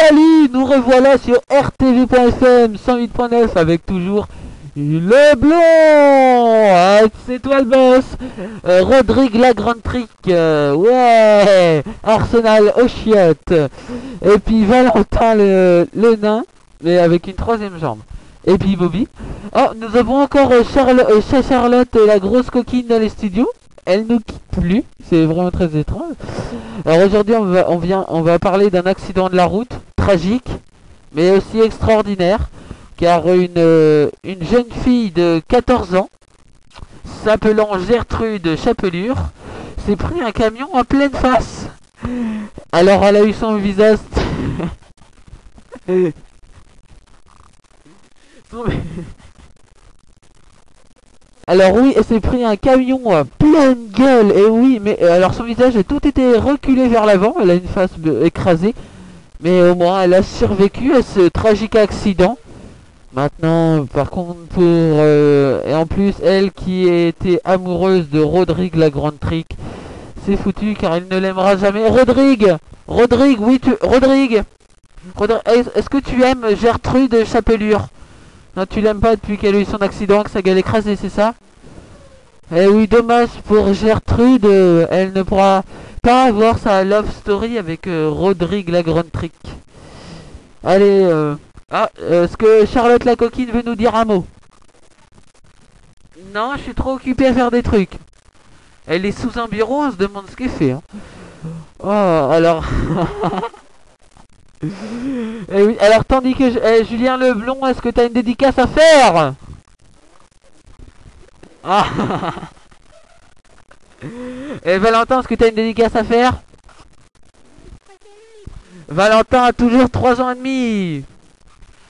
Salut, nous revoilà sur rtv.fm 108.9 avec toujours le blond. C'est toi le boss. Rodrigue la grande trick. Ouais. Arsenal aux chiottes. Et puis Valentin le nain, mais avec une troisième jambe. Et puis Bobby. Oh, nous avons encore Charlotte, la grosse coquine dans les studios. Elle nous quitte plus, c'est vraiment très étrange. Alors aujourd'hui on va parler d'un accident de la route, tragique, mais aussi extraordinaire, car une jeune fille de 14 ans, s'appelant Gertrude Chapelure, s'est pris un camion en pleine face. Alors elle a eu son visage... Alors oui, elle s'est pris un camion à pleine gueule, et oui, mais alors son visage a tout été reculé vers l'avant, elle a une face écrasée, mais au moins elle a survécu à ce tragique accident. Maintenant, par contre, et en plus, elle qui était amoureuse de Rodrigue la grande trick, c'est foutu car elle ne l'aimera jamais. Rodrigue, oui, Rodrigue, est-ce que tu aimes Gertrude Chapelure? Non, tu l'aimes pas depuis qu'elle a eu son accident, que sa gueule écrasée, c'est ça? Eh oui, dommage pour Gertrude, elle ne pourra pas avoir sa love story avec Rodrigue la grande trick. Allez, est-ce que Charlotte la coquine veut nous dire un mot? Non, je suis trop occupé à faire des trucs. Elle est sous un bureau, on se demande ce qu'elle fait. Hein. Oh, alors... Eh oui, alors tandis que Julien Leblond, est-ce que t'as une dédicace à faire? Ah. Et Valentin, est-ce que t'as une dédicace à faire? Valentin a toujours 3 ans et demi.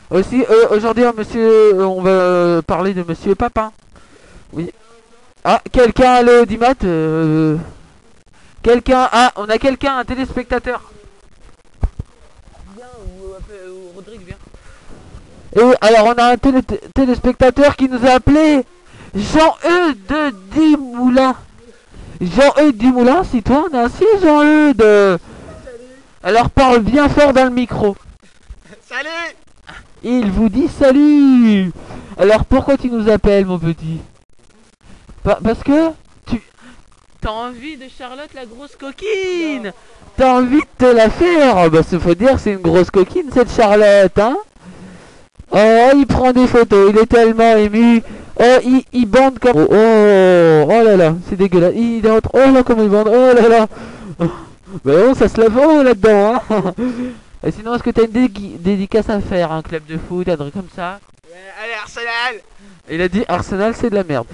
Aussi, aujourd'hui, on va parler de Monsieur Papin. Oui. Ah, quelqu'un a le dimat Quelqu'un... Ah, on a quelqu'un, un téléspectateur. Rodrigue vient. Et oui, alors on a un téléspectateur qui nous a appelé Jean-Eudes Dumoulin. Jean-Eudes Dumoulin, si toi on a ainsi Jean-Eudes. Alors parle bien fort dans le micro. Salut. Il vous dit salut. Alors pourquoi tu nous appelles mon petit? Parce que t'as envie de Charlotte la grosse coquine. T'as envie de te la faire? Bah faut dire c'est une grosse coquine cette Charlotte, hein. Oh, il prend des photos, il est tellement ému. Oh, il bande comme... Oh là là, c'est dégueulasse. Il est en... Oh là, comme il bande, oh là là. Bah non, ça se lave là-dedans, hein. Et sinon, est-ce que t'as une dédicace à faire? Un club de foot, un truc comme ça? Ouais, allez, Arsenal. Il a dit Arsenal, c'est de la merde.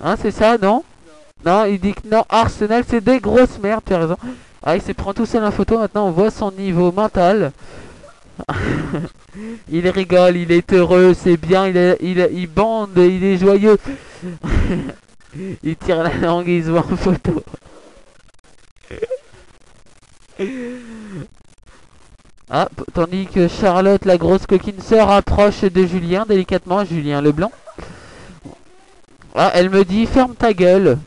Hein, c'est ça, non? Non, il dit que non, Arsenal, c'est des grosses merdes, tu as raison. Ah, il se prend tout seul en photo, maintenant on voit son niveau mental. Il rigole, il est heureux, c'est bien, il bande, il est joyeux. Il tire la langue, il se voit en photo. Ah, tandis que Charlotte, la grosse coquine, se rapproche de Julien, délicatement, Julien Leblanc. Ah, elle me dit, ferme ta gueule.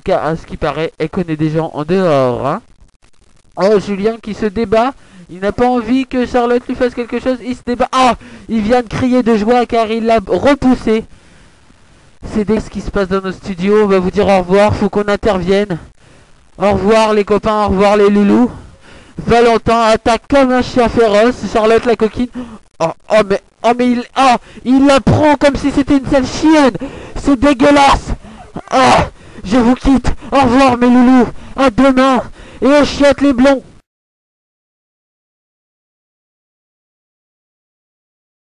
Car, à ce qui paraît, elle connaît des gens en dehors, hein. Oh, Julien qui se débat. Il n'a pas envie que Charlotte lui fasse quelque chose. Il se débat. Ah, il vient de crier de joie car il l'a repoussé. C'est ce qui se passe dans nos studios. On va vous dire au revoir. Faut qu'on intervienne. Au revoir les copains. Au revoir les loulous. Valentin attaque comme un chien féroce. Charlotte la coquine. Il la prend comme si c'était une sale chienne. C'est dégueulasse. Ah, je vous quitte. Au revoir mes loulous. À demain. Et aux chiottes les blonds.